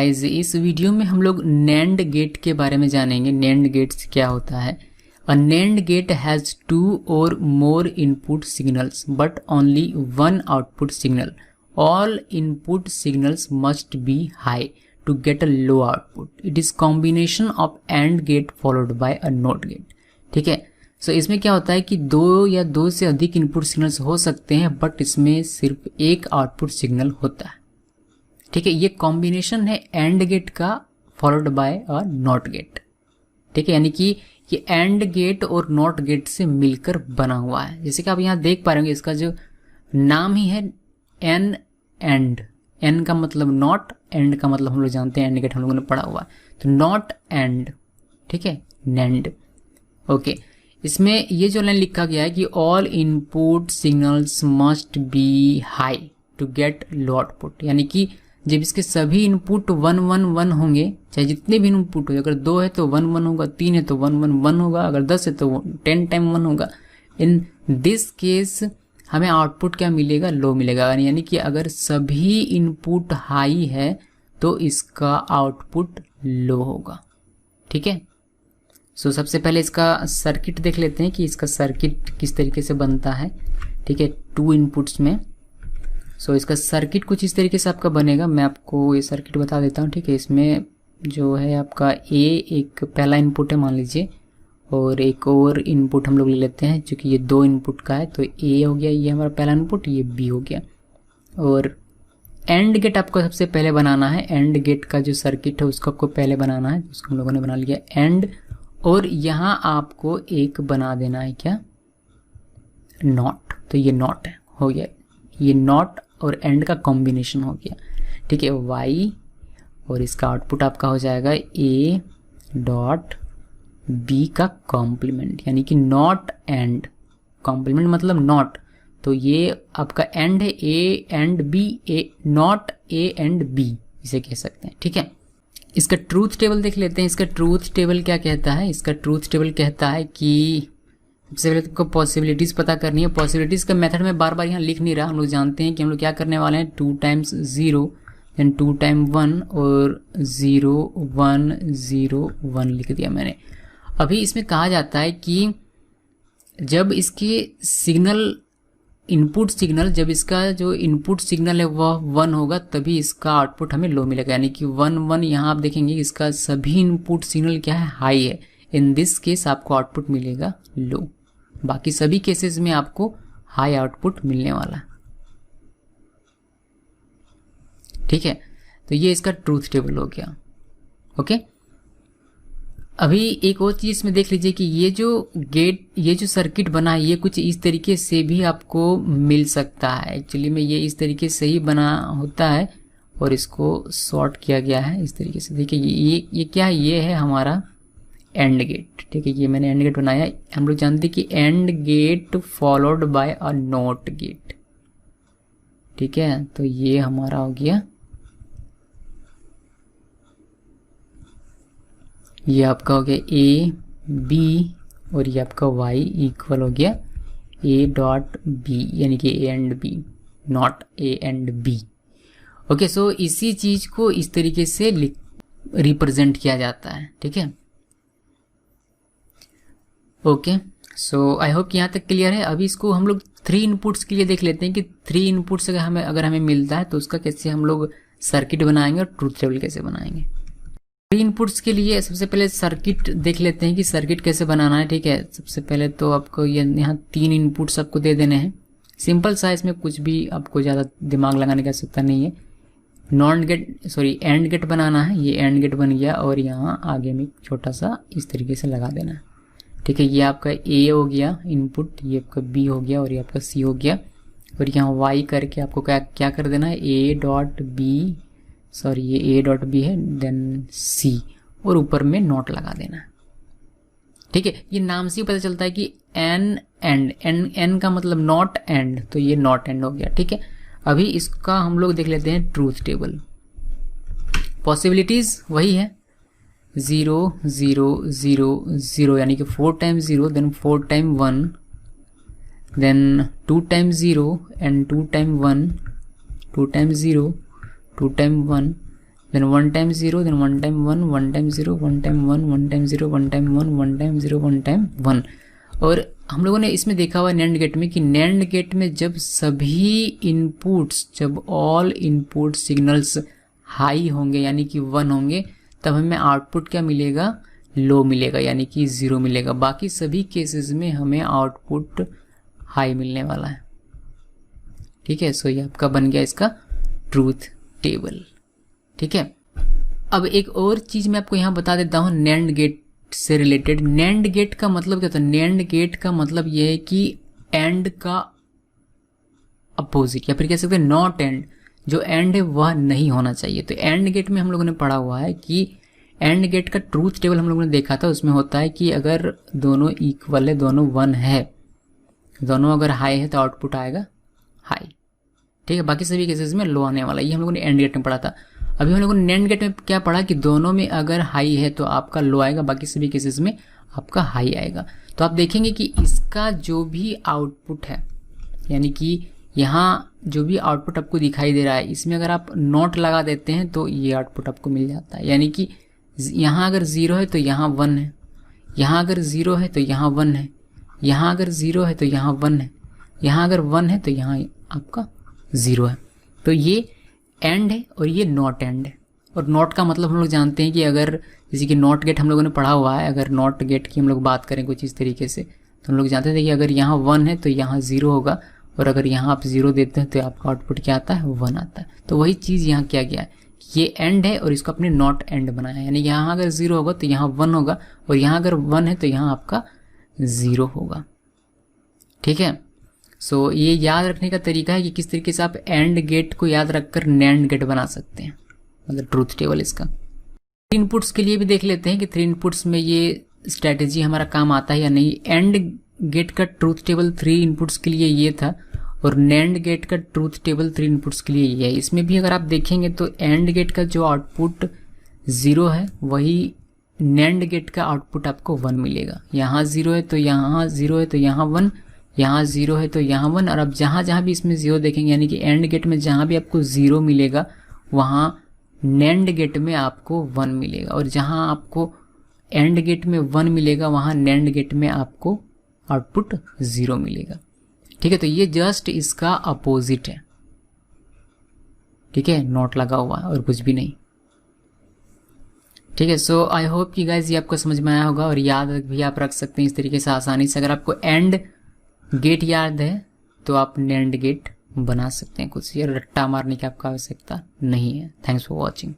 Guys, इस video में हम लोग नैंड गेट के बारे में जानेंगे। नैंड गेट्स क्या होता है। A NAND gate has 2 or more input signals but only 1 output signal. All input signals must be high to get a low output. It is combination of AND gate followed by a not gate. ठीक है, सो इसमें क्या होता है कि 2 या 2 से अधिक इनपुट सिग्नल्स हो सकते हैं, बट इसमें सिर्फ एक आउटपुट सिग्नल होता है। ठीक है, ये कॉम्बिनेशन है एंड गेट का followed by a not gate. ठीक है, यानी कि ये एंड गेट और नॉट गेट से मिलकर बना हुआ है। जैसे कि आप यहाँ देख पा रहे होंगे, इसका जो नाम ही है एन एंड। एन का मतलब नॉट, एंड का मतलब हम लोग जानते हैं एंड गेट, हम लोगों ने पढ़ा हुआ है। तो नॉट एंड, ठीक है, नैंड। ओके, इसमें ये जो लाइन लिखा गया है कि all input signals must be high to get low output, यानी कि जब इसके सभी इनपुट 1 1 1 होंगे, चाहे जितने भी इनपुट हो, अगर 2 है तो 1 1 होगा, 3 है तो 1 1 1 होगा, अगर 10 है तो 10 टाइम 1 होगा। इन दिस केस हमें आउटपुट क्या मिलेगा? लो मिलेगा। यानी कि अगर सभी इनपुट हाई है तो इसका आउटपुट लो होगा। ठीक है, सो सबसे पहले इसका सर्किट देख लेते हैं कि इसका सर्किट किस तरीके से बनता है। ठीक है, 2 इनपुट्स में। सो इसका सर्किट कुछ इस तरीके से आपका बनेगा। मैं आपको ये सर्किट बता देता हूँ। ठीक है, इसमें जो है आपका ए एक पहला इनपुट है मान लीजिए, और एक और इनपुट हम लोग ले लेते हैं क्योंकि ये 2 इनपुट का है। तो ए हो गया, ये हमारा पहला इनपुट, ये बी हो गया। और एंड गेट आपको सबसे पहले बनाना है। एंड गेट का जो सर्किट है उसको आपको पहले बनाना है, उसको हम लोगों ने बना लिया एंड। और यहाँ आपको एक बना देना है क्या? नॉट। तो ये नॉट है, हो गया, ये नॉट और एंड का कॉम्बिनेशन हो गया। ठीक है, वाई, और इसका आउटपुट आपका हो जाएगा ए डॉट बी का कॉम्प्लीमेंट, यानी कि नॉट एंड। कॉम्प्लीमेंट मतलब नॉट, तो ये आपका एंड है A and B, A not A and B इसे कह सकते हैं। ठीक है, इसका ट्रूथ टेबल देख लेते हैं। इसका ट्रूथ टेबल क्या कहता है? इसका ट्रूथ टेबल कहता है कि सबसे पहले तुमको पॉसिबिलिटीज़ पता करनी है। पॉसिबिलिटीज़ का मेथड में बार बार यहाँ लिख नहीं रहा, हम लोग जानते हैं कि हम लोग क्या करने वाले हैं। 2 times 0 देन 2 times 1 और 0 1 0 1 लिख दिया मैंने। अभी इसमें कहा जाता है कि जब इसके सिग्नल, इनपुट सिग्नल, जब इसका जो इनपुट सिग्नल है वह 1 होगा तभी इसका आउटपुट हमें लो मिलेगा। यानी कि 1 1 यहाँ आप देखेंगे इसका सभी इनपुट सिग्नल क्या है? हाई है। इन दिस केस आपको आउटपुट मिलेगा लो। बाकी सभी केसेस में आपको हाई आउटपुट मिलने वाला है। ठीक है, तो ये इसका ट्रूथ टेबल हो गया। ओके, अभी एक और चीज इसमें देख लीजिए कि ये जो गेट, ये जो सर्किट बना है ये कुछ इस तरीके से भी आपको मिल सकता है। एक्चुअली में ये इस तरीके से ही बना होता है और इसको शॉर्ट किया गया है इस तरीके से। देखिए ये क्या है? ये है हमारा एंड गेट। ठीक है, ये मैंने एंड गेट बनाया। हम लोग जानते हैं कि and gate followed by a not gate. ठीक है, तो ये हमारा हो गया, ये आपका हो गया ए बी, और ये आपका वाई इक्वल हो गया ए डॉट बी, यानी कि A and B, not A and B. Okay, so इसी चीज को इस तरीके से रिप्रेजेंट किया जाता है। ठीक है, ओके, सो आई होप यहाँ तक क्लियर है। अभी इसको हम लोग 3 इनपुट्स के लिए देख लेते हैं कि 3 इनपुट्स अगर हमें मिलता है तो उसका कैसे हम लोग सर्किट बनाएंगे और ट्रूथ टेबल कैसे बनाएंगे। 3 इनपुट्स के लिए सबसे पहले सर्किट देख लेते हैं कि सर्किट कैसे बनाना है। ठीक है, सबसे पहले तो आपको यहाँ 3 इनपुट्स आपको दे देने हैं। सिंपल सा, इसमें कुछ भी आपको ज़्यादा दिमाग लगाने की आवश्यकता नहीं है। एंड गेट बनाना है। ये एंड गेट बन गया और यहाँ आगे में छोटा सा इस तरीके से लगा देना है। ठीक है, ये आपका ए हो गया इनपुट, ये आपका बी हो गया और ये आपका सी हो गया। और यहाँ वाई करके आपको क्या कर देना है? ए डॉट बी, सॉरी ये ए डॉट बी है, देन सी, और ऊपर में नॉट लगा देना है। ठीक है, ये नाम से ही पता चलता है कि एन एंड, एन का मतलब नॉट एंड, तो ये नॉट एंड हो गया। ठीक है, अभी इसका हम लोग देख लेते हैं ट्रूथ टेबल। पॉसिबिलिटीज वही है 0 0 0 0, यानी कि 4 times 0 then 4 times 1 then 2 times 0 and 2 times 1, 2 times 0 2 times 1 then 1 time 0, then 1 time 1, 1 time 0, 1 time 1, 1 time 0, 1 time 1, 1 time 0, 1 time 1। और हम लोगों ने इसमें देखा हुआ नैंड गेट में कि नैंड गेट में जब सभी इनपुट्स, जब ऑल इनपुट सिग्नल्स हाई होंगे यानी कि 1 होंगे, तब हमें आउटपुट क्या मिलेगा, लो मिलेगा यानी कि 0 मिलेगा। बाकी सभी केसेस में हमें आउटपुट हाई मिलने वाला है। ठीक है, सो ये आपका बन गया इसका ट्रूथ टेबल। ठीक है, अब एक और चीज मैं आपको यहाँ बता देता हूँ नैंड गेट से रिलेटेड। नैंड गेट का मतलब क्या होता है? नैंड गेट का मतलब ये है कि एंड का अपोजिट, या फिर कह सकते हैं नॉट एंड, जो एंड है वह नहीं होना चाहिए। तो एंड गेट में हम लोगों ने पढ़ा हुआ है कि एंड गेट का ट्रूथ टेबल हम लोगों ने देखा था, उसमें होता है कि अगर दोनों इक्वल है, दोनों 1 है, दोनों अगर हाई है तो आउटपुट आएगा हाई। ठीक है, बाकी सभी केसेस में लो आने वाला। ये हम लोगों ने एंड गेट में पढ़ा था। अभी हम लोगों ने नैंड गेट में क्या पढ़ा कि दोनों में अगर हाई है तो आपका लो आएगा, बाकी सभी केसेस में आपका हाई आएगा। तो आप देखेंगे कि इसका जो भी आउटपुट है, यानी कि यहाँ जो भी आउटपुट आपको दिखाई दे रहा है, इसमें अगर आप नॉट लगा देते हैं तो ये आउटपुट आपको मिल जाता है। यानी कि यहाँ अगर 0 है तो यहाँ 1 है, यहाँ अगर 0 है तो यहाँ 1 है, यहाँ अगर 0 है तो यहाँ 1 है, यहाँ अगर 1 है तो यहाँ आपका 0 है। तो ये एंड है और ये नॉट एंड है। और नॉट का मतलब हम लोग जानते हैं कि अगर जैसे कि नॉट गेट हम लोगों ने पढ़ा हुआ है, अगर नॉट गेट की हम लोग बात करें कुछ इस तरीके से, तो हम लोग जानते थे कि अगर यहाँ 1 है तो यहाँ 0 होगा, और अगर यहाँ आप 0 देते हैं तो आपका आउटपुट क्या आता है, 1 आता है। तो वही चीज़ यहाँ किया गया है, ये एंड है और इसको अपने नॉट एंड बनाया है। यानी यहाँ अगर 0 होगा तो यहाँ 1 होगा, और यहाँ अगर 1 है तो यहाँ आपका 0 होगा। ठीक है, सो ये याद रखने का तरीका है कि किस तरीके से आप एंड गेट को याद रखकर नैंड गेट बना सकते हैं, मतलब ट्रूथ टेबल इसका। 3 इनपुट्स के लिए भी देख लेते हैं कि 3 इनपुट्स में ये स्ट्रैटेजी हमारा काम आता है या नहीं। एंड गेट का ट्रूथ टेबल 3 इनपुट्स के लिए ये था, और नैंड गेट का ट्रूथ टेबल 3 इनपुट्स के लिए ये है। इसमें भी अगर आप देखेंगे तो एंड गेट का जो आउटपुट 0 है, वही नैंड गेट का आउटपुट आपको 1 मिलेगा। यहाँ 0 है तो यहाँ 0 है तो यहाँ 1, यहाँ 0 है तो यहाँ 1। और अब जहाँ जहाँ भी इसमें 0 देखेंगे, यानी कि एंड गेट में जहाँ भी आपको 0 मिलेगा वहाँ नैंड गेट में आपको 1 मिलेगा, और जहाँ आपको एंड गेट में 1 मिलेगा वहाँ नैंड गेट में आपको आउटपुट 0 मिलेगा। ठीक है, तो ये जस्ट इसका अपोजिट है। ठीक है, नॉट लगा हुआ है और कुछ भी नहीं। ठीक है, सो आई होप कि गाइज ये आपको समझ में आया होगा, और याद भी आप रख सकते हैं इस तरीके से आसानी से। अगर आपको एंड गेट याद है तो आप नैंड गेट बना सकते हैं, कुछ ये रट्टा मारने की आपको आवश्यकता नहीं है। Thanks for watching.